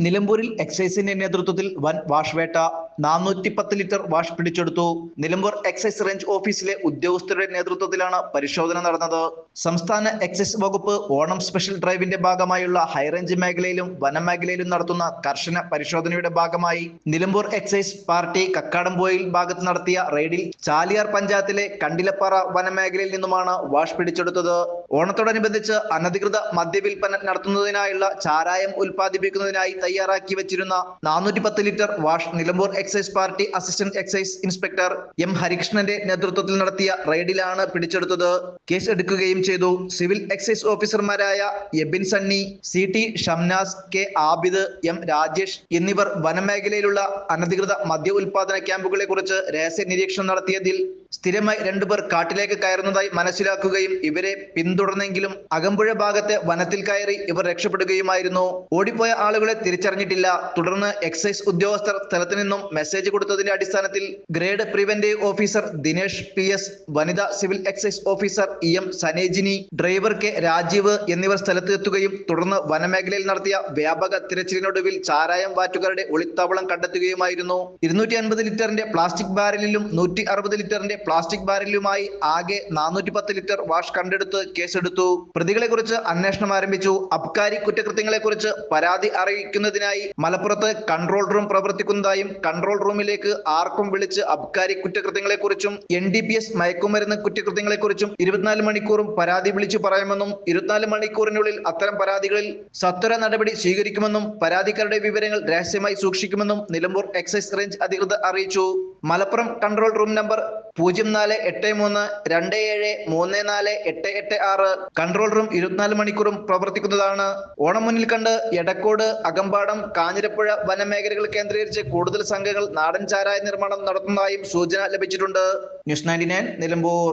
നിലമ്പൂരിൽ എക്സൈസിന്റെ നേതൃത്വത്തിൽ വൻ വാഷ് വേട്ട. 410 ലിറ്റർ വാഷ് പിടിച്ചെടുത്തു. നിലമ്പൂർ എക്സൈസ് റേഞ്ച് ഓഫീസിലെ ഉദ്യോഗസ്ഥരുടെ നേതൃത്വത്തിലാണ് പരിശോധന നടന്നത്. സംസ്ഥാന എക്സൈസ് വകുപ്പ് ഓണം സ്പെഷ്യൽ ഡ്രൈവിന്റെ ഭാഗമായുള്ള ഹൈറേഞ്ച് മേഖലയിലും വനമേഖലയിലും നടത്തുന്ന കർശന പരിശോധനയുടെ ഭാഗമായി നിലമ്പൂർ എക്സൈസ് പാർട്ടി കക്കാടംപൊയിൽ ഭാഗത്ത് നടത്തിയ റെയ്ഡിൽ ചാലിയാർ പഞ്ചായത്തിലെ കണ്ടിലപ്പാറ വനമേഖലയിൽ നിന്നുമാണ് വാഷ് പിടിച്ചെടുത്തത്. ഓണത്തോടനുബന്ധിച്ച് അനധികൃത മദ്യവിൽപ്പന നടത്തുന്നതിനായുള്ള ചാരായം ഉൽപ്പാദിപ്പിക്കുന്നതിനായി തയ്യാറാക്കി വെച്ചിരുന്ന 410 litre wash Nilambur excise party assistant excise inspector M ഹരികൃഷ്ണന്റെ നേതൃത്വത്തിൽ നടത്തിയ റെയ്ഡിലാണ് പിടിച്ചെടുത്തത്. കേസ് എടുക്കുകയും ചെയ്തു. സിവിൽ എക്സൈസ് ഓഫീസർമാരായ Abin Sunny, C T Shamnas, K Abid, M Rajesh എന്നിവർ വനമേഖലയിലുള്ള അനധികൃത മദ്യ ഉൽപാദന ക്യാമ്പുകളെ കുറിച്ച് രഹസ്യ നിരീക്ഷണം നടത്തിയതിൽ സ്ഥിരമായി 2 പേർ കാട്ടിലേക്ക് കയറുന്നതായി മനസ്സിലാക്കുകയും ഇവരെ പിന്തുടർന്നെങ്കിലും അകമ്പുഴ ഭാഗത്തെ വനത്തിൽ കയറി ഇവർ രക്ഷപ്പെടുകയുമായിരുന്നു. ഓടിപ്പോയ ആളുകളെ തിരിച്ചറിഞ്ഞിട്ടില്ല. തുടർന്ന് എക്സൈസ് ഉദ്യോഗസ്ഥർ സ്ഥലത്തു നിന്നും മെസ്സേജ് കൊടുത്തതിന്റെ അടിസ്ഥാനത്തിൽ grade preventive officer Dinesh PS, വനിതാ civil excise officer EM Sanejini, driver K Rajeev എന്നിവർ സ്ഥലത്ത് എത്തുകയും തുടർന്ന് വനമേഖലയിൽ നടത്തിയ വ്യാപക തിരച്ചിലിനൊടുവിൽ ചാരായം വാറ്റുകാരുടെ ഒളിത്താവളം കണ്ടെത്തുകയുമായിരുന്നു. 250 ലിറ്ററിന്റെ പ്ലാസ്റ്റിക് ബാരലിലും 160 ലിറ്ററിന്റെ പ്ലാസ്റ്റിക് ബാരലുമായി ആകെ 410 ലിറ്റർ വാഷ് കണ്ടെടുത്ത് കേസെടുത്തു. പ്രതികളെ കുറിച്ച് അന്വേഷണം ആരംഭിച്ചു. അബ്കാരി കുറ്റകൃത്യങ്ങളെ കുറിച്ച് പരാതി അറിയിക്കുന്നതിനായി മലപ്പുറത്ത് കൺട്രോൾ റൂം പ്രവർത്തിക്കുന്നതായും കൺട്രോൾ റൂമിലേക്ക് ആർക്കും വിളിച്ച് അബ്കാരി കുറ്റകൃത്യങ്ങളെ കുറിച്ചും NDPS മയക്കുമരുന്ന് കുറ്റകൃത്യങ്ങളെ കുറിച്ചും 24 മണിക്കൂറും പരാതി വിളിച്ചു പറയുമെന്നും 24 മണിക്കൂറിനുള്ളിൽ അത്തരം പരാതികളിൽ സത്വര നടപടി സ്വീകരിക്കുമെന്നും പരാതിക്കാരുടെ വിവരങ്ങൾ രഹസ്യമായി സൂക്ഷിക്കുമെന്നും നിലമ്പൂർ എക്സൈസ് റേഞ്ച് അധികൃതർ അറിയിച്ചു. Malappuram control room number 0483-2734886. Control room 24 മണിക്കൂറും പ്രവർത്തിക്കുന്നതാണ്. ഓണം മുന്നിൽ കണ്ട് എടക്കോട്, അകമ്പാടം, കാഞ്ഞിരപ്പുഴ വനമേഖലകൾ കേന്ദ്രീകരിച്ച് കൂടുതൽ സംഘങ്ങൾ നാടൻ ചാരായ നിർമ്മാണം നടത്തുന്നതായും സൂചന ലഭിച്ചിട്ടുണ്ട്. ന്യൂസ് 99 നിലമ്പൂർ.